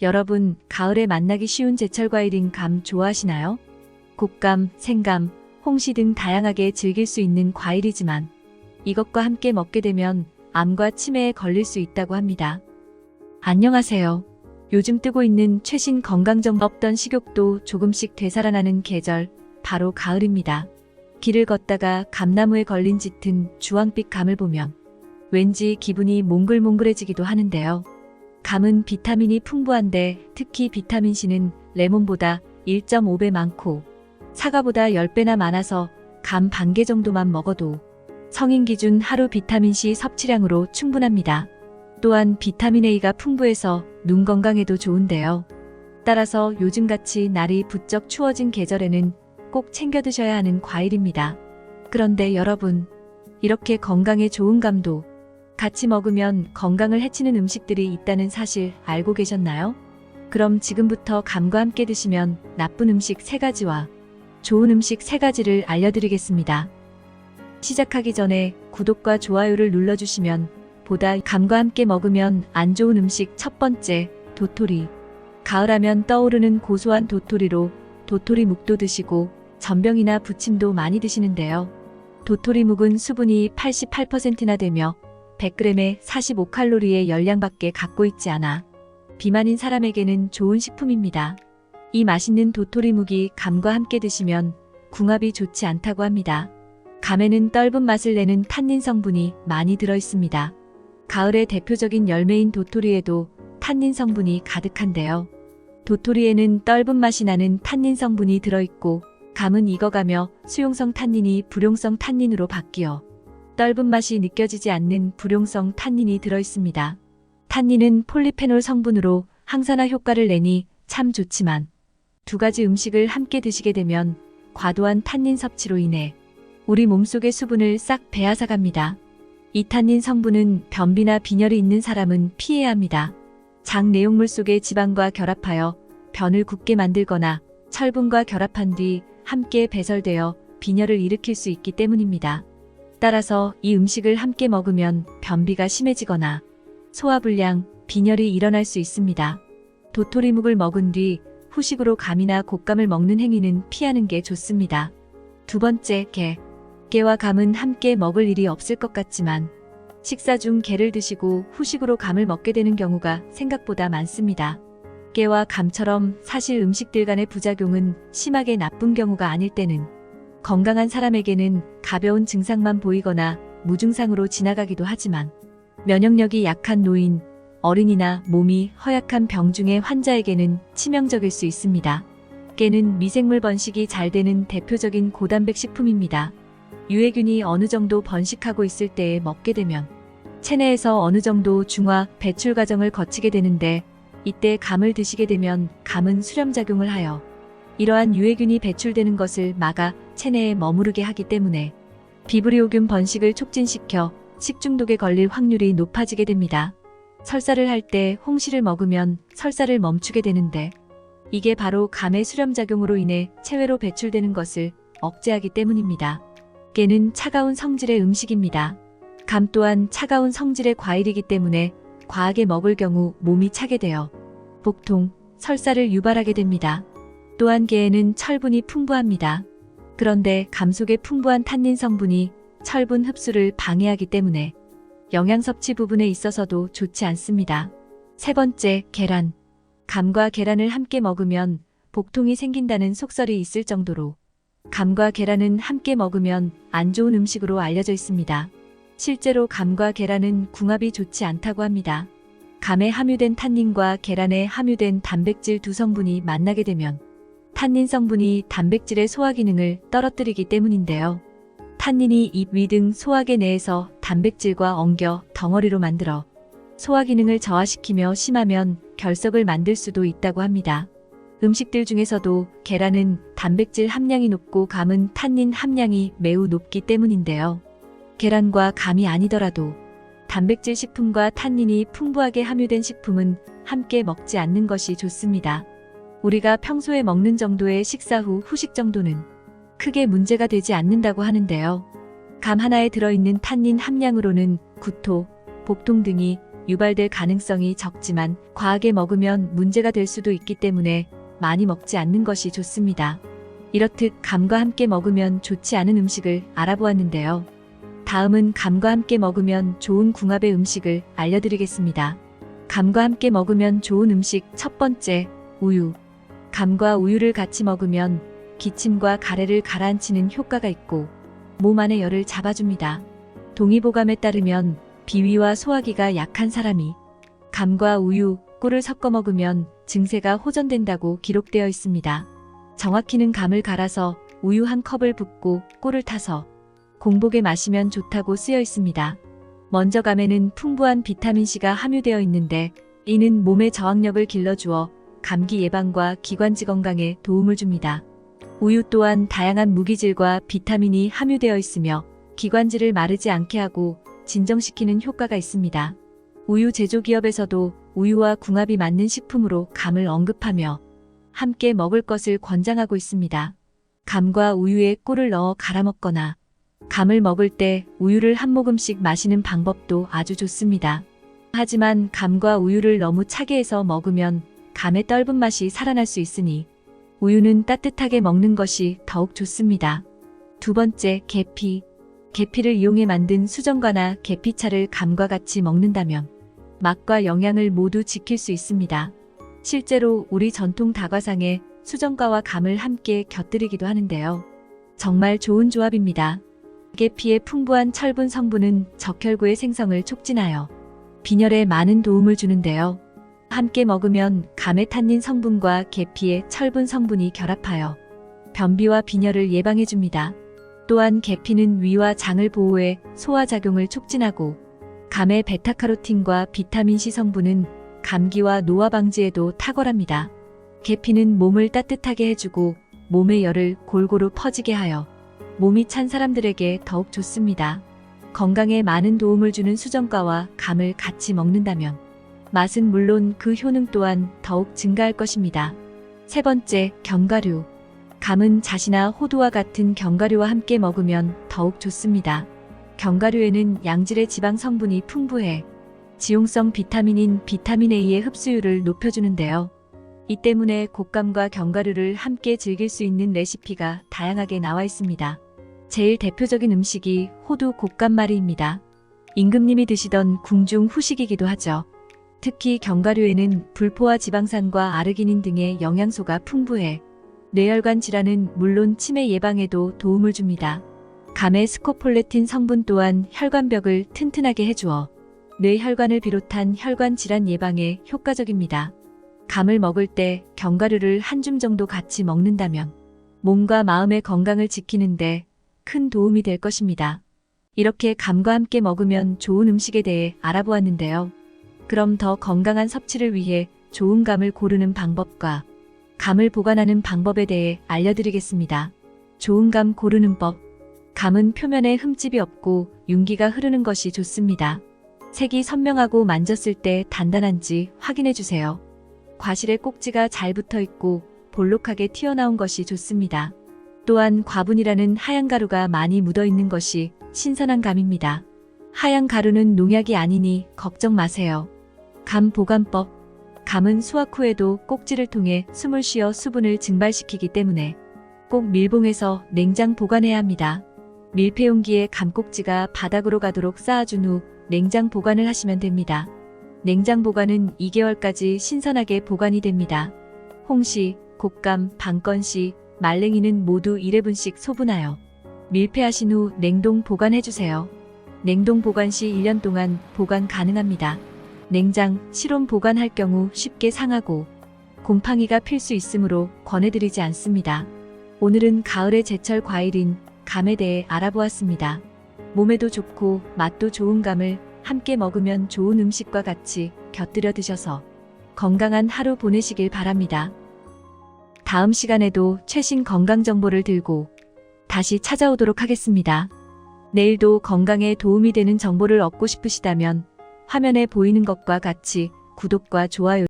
여러분, 가을에 만나기 쉬운 제철 과일인 감 좋아하시나요? 곶감, 생감, 홍시 등 다양하게 즐길 수 있는 과일이지만 이것과 함께 먹게 되면 암과 치매에 걸릴 수 있다고 합니다. 안녕하세요. 요즘 뜨고 있는 최신 건강정보 없던 식욕도 조금씩 되살아나는 계절, 바로 가을입니다. 길을 걷다가 감나무에 걸린 짙은 주황빛 감을 보면 왠지 기분이 몽글몽글해지기도 하는데요. 감은 비타민이 풍부한데 특히 비타민C는 레몬보다 1.5배 많고 사과보다 10배나 많아서 감 반 개 정도만 먹어도 성인 기준 하루 비타민C 섭취량으로 충분합니다. 또한 비타민A가 풍부해서 눈 건강에도 좋은데요. 따라서 요즘같이 날이 부쩍 추워진 계절에는 꼭 챙겨 드셔야 하는 과일입니다. 그런데 여러분, 이렇게 건강에 좋은 감도 같이 먹으면 건강을 해치는 음식들이 있다는 사실 알고 계셨나요? 그럼 지금부터 감과 함께 드시면 나쁜 음식 3가지와 좋은 음식 3가지를 알려드리겠습니다. 시작하기 전에 구독과 좋아요를 눌러주시면 보다 감과 함께 먹으면 안 좋은 음식 첫 번째, 도토리. 가을하면 떠오르는 고소한 도토리로 도토리묵도 드시고 전병이나 부침도 많이 드시는데요. 도토리묵은 수분이 88%나 되며 100g에 45칼로리의 열량밖에 갖고 있지 않아 비만인 사람에게는 좋은 식품입니다. 이 맛있는 도토리묵이 감과 함께 드시면 궁합이 좋지 않다고 합니다. 감에는 떫은 맛을 내는 탄닌 성분이 많이 들어있습니다. 가을의 대표적인 열매인 도토리에도 탄닌 성분이 가득한데요. 도토리에는 떫은 맛이 나는 탄닌 성분이 들어있고 감은 익어가며 수용성 탄닌이 불용성 탄닌으로 바뀌어 떫은 맛이 느껴지지 않는 불용성 탄닌이 들어있습니다. 탄닌은 폴리페놀 성분으로 항산화 효과를 내니 참 좋지만 2가지 음식을 함께 드시게 되면 과도한 탄닌 섭취로 인해 우리 몸속의 수분을 싹 빼앗아갑니다. 이 탄닌 성분은 변비나 빈혈이 있는 사람은 피해야 합니다. 장 내용물 속의 지방과 결합하여 변을 굳게 만들거나 철분과 결합한 뒤 함께 배설되어 빈혈을 일으킬 수 있기 때문입니다. 따라서 이 음식을 함께 먹으면 변비가 심해지거나 소화불량, 빈혈이 일어날 수 있습니다. 도토리묵을 먹은 뒤 후식으로 감이나 곶감을 먹는 행위는 피하는 게 좋습니다. 2번째, 게. 게와 감은 함께 먹을 일이 없을 것 같지만 식사 중 게를 드시고 후식으로 감을 먹게 되는 경우가 생각보다 많습니다. 게와 감처럼 사실 음식들 간의 부작용은 심하게 나쁜 경우가 아닐 때는 건강한 사람에게는 가벼운 증상만 보이거나 무증상으로 지나가기도 하지만 면역력이 약한 노인, 어린이나 몸이 허약한 병중의 환자에게는 치명적일 수 있습니다. 게는 미생물 번식이 잘 되는 대표적인 고단백 식품입니다. 유해균이 어느 정도 번식하고 있을 때에 먹게 되면 체내에서 어느 정도 중화, 배출 과정을 거치게 되는데 이때 감을 드시게 되면 감은 수렴작용을 하여 이러한 유해균이 배출되는 것을 막아 체내에 머무르게 하기 때문에 비브리오균 번식을 촉진시켜 식중독에 걸릴 확률이 높아지게 됩니다. 설사를 할 때 홍시를 먹으면 설사를 멈추게 되는데 이게 바로 감의 수렴작용으로 인해 체외로 배출되는 것을 억제하기 때문입니다. 게는 차가운 성질의 음식입니다. 감 또한 차가운 성질의 과일이기 때문에 과하게 먹을 경우 몸이 차게 되어 복통, 설사를 유발하게 됩니다. 또한 게에는 철분이 풍부합니다. 그런데 감 속의 풍부한 탄닌 성분이 철분 흡수를 방해하기 때문에 영양 섭취 부분에 있어서도 좋지 않습니다. 3번째, 계란. 감과 계란을 함께 먹으면 복통이 생긴다는 속설이 있을 정도로 감과 계란은 함께 먹으면 안 좋은 음식으로 알려져 있습니다. 실제로 감과 계란은 궁합이 좋지 않다고 합니다. 감에 함유된 탄닌과 계란에 함유된 단백질 2성분이 만나게 되면 탄닌 성분이 단백질의 소화 기능을 떨어뜨리기 때문인데요. 탄닌이 입 위 등 소화계 내에서 단백질과 엉겨 덩어리로 만들어 소화 기능을 저하시키며 심하면 결석을 만들 수도 있다고 합니다. 음식들 중에서도 계란은 단백질 함량이 높고 감은 탄닌 함량이 매우 높기 때문인데요. 계란과 감이 아니더라도 단백질 식품과 탄닌이 풍부하게 함유된 식품은 함께 먹지 않는 것이 좋습니다. 우리가 평소에 먹는 정도의 식사 후 후식 정도는 크게 문제가 되지 않는다고 하는데요. 감 하나에 들어있는 탄닌 함량으로는 구토, 복통 등이 유발될 가능성이 적지만 과하게 먹으면 문제가 될 수도 있기 때문에 많이 먹지 않는 것이 좋습니다. 이렇듯 감과 함께 먹으면 좋지 않은 음식을 알아보았는데요. 다음은 감과 함께 먹으면 좋은 궁합의 음식을 알려드리겠습니다. 감과 함께 먹으면 좋은 음식 첫 번째, 우유. 감과 우유를 같이 먹으면 기침과 가래를 가라앉히는 효과가 있고 몸 안의 열을 잡아줍니다. 동의보감에 따르면 비위와 소화기가 약한 사람이 감과 우유, 꿀을 섞어 먹으면 증세가 호전된다고 기록되어 있습니다. 정확히는 감을 갈아서 우유 한 컵을 붓고 꿀을 타서 공복에 마시면 좋다고 쓰여 있습니다. 먼저 감에는 풍부한 비타민C가 함유되어 있는데 이는 몸의 저항력을 길러주어 감기 예방과 기관지 건강에 도움을 줍니다. 우유 또한 다양한 무기질과 비타민이 함유되어 있으며 기관지를 마르지 않게 하고 진정시키는 효과가 있습니다. 우유 제조기업에서도 우유와 궁합이 맞는 식품으로 감을 언급하며 함께 먹을 것을 권장하고 있습니다. 감과 우유에 꿀을 넣어 갈아 먹거나 감을 먹을 때 우유를 한 모금씩 마시는 방법도 아주 좋습니다. 하지만 감과 우유를 너무 차게 해서 먹으면 감의 떫은 맛이 살아날 수 있으니 우유는 따뜻하게 먹는 것이 더욱 좋습니다. 두 번째, 계피. 계피를 이용해 만든 수정과나 계피차를 감과 같이 먹는다면 맛과 영양을 모두 지킬 수 있습니다. 실제로 우리 전통 다과상에 수정과와 감을 함께 곁들이기도 하는데요. 정말 좋은 조합입니다. 계피의 풍부한 철분 성분은 적혈구의 생성을 촉진하여 빈혈에 많은 도움을 주는데요. 함께 먹으면 감의 탄닌 성분과 계피의 철분 성분이 결합하여 변비와 빈혈을 예방해줍니다. 또한 계피는 위와 장을 보호해 소화작용을 촉진하고 감의 베타카로틴과 비타민C 성분은 감기와 노화 방지에도 탁월합니다. 계피는 몸을 따뜻하게 해주고 몸의 열을 골고루 퍼지게 하여 몸이 찬 사람들에게 더욱 좋습니다. 건강에 많은 도움을 주는 수정과와 감을 같이 먹는다면 맛은 물론 그 효능 또한 더욱 증가할 것입니다. 세 번째, 견과류. 감은 잣이나 호두와 같은 견과류와 함께 먹으면 더욱 좋습니다. 견과류에는 양질의 지방 성분이 풍부해 지용성 비타민인 비타민 A의 흡수율을 높여주는데요. 이 때문에 곶감과 견과류를 함께 즐길 수 있는 레시피가 다양하게 나와 있습니다. 제일 대표적인 음식이 호두 곶감말이입니다. 임금님이 드시던 궁중 후식이기도 하죠. 특히 견과류에는 불포화 지방산과 아르기닌 등의 영양소가 풍부해 뇌혈관 질환은 물론 치매 예방에도 도움을 줍니다. 감의 스코폴레틴 성분 또한 혈관벽을 튼튼하게 해주어 뇌혈관을 비롯한 혈관 질환 예방에 효과적입니다. 감을 먹을 때 견과류를 한 줌 정도 같이 먹는다면 몸과 마음의 건강을 지키는데 큰 도움이 될 것입니다. 이렇게 감과 함께 먹으면 좋은 음식에 대해 알아보았는데요. 그럼 더 건강한 섭취를 위해 좋은 감을 고르는 방법과 감을 보관하는 방법에 대해 알려드리겠습니다. 좋은 감 고르는 법. 감은 표면에 흠집이 없고 윤기가 흐르는 것이 좋습니다. 색이 선명하고 만졌을 때 단단한지 확인해 주세요. 과실에 꼭지가 잘 붙어 있고 볼록하게 튀어나온 것이 좋습니다. 또한 과분이라는 하얀 가루가 많이 묻어 있는 것이 신선한 감입니다. 하얀 가루는 농약이 아니니 걱정 마세요. 감 보관법. 감은 수확 후에도 꼭지를 통해 숨을 쉬어 수분을 증발시키기 때문에 꼭 밀봉해서 냉장 보관해야 합니다. 밀폐 용기에 감 꼭지가 바닥으로 가도록 쌓아준 후 냉장 보관을 하시면 됩니다. 냉장 보관은 2개월까지 신선하게 보관이 됩니다. 홍시, 곶감, 방건시, 말랭이는 모두 1회분씩 소분하여 밀폐하신 후 냉동 보관해주세요. 냉동 보관 시 1년 동안 보관 가능합니다. 냉장, 실온 보관할 경우 쉽게 상하고 곰팡이가 필 수 있으므로 권해드리지 않습니다. 오늘은 가을의 제철 과일인 감에 대해 알아보았습니다. 몸에도 좋고 맛도 좋은 감을 함께 먹으면 좋은 음식과 같이 곁들여 드셔서 건강한 하루 보내시길 바랍니다. 다음 시간에도 최신 건강 정보를 들고 다시 찾아오도록 하겠습니다. 내일도 건강에 도움이 되는 정보를 얻고 싶으시다면 화면에 보이는 것과 같이 구독과 좋아요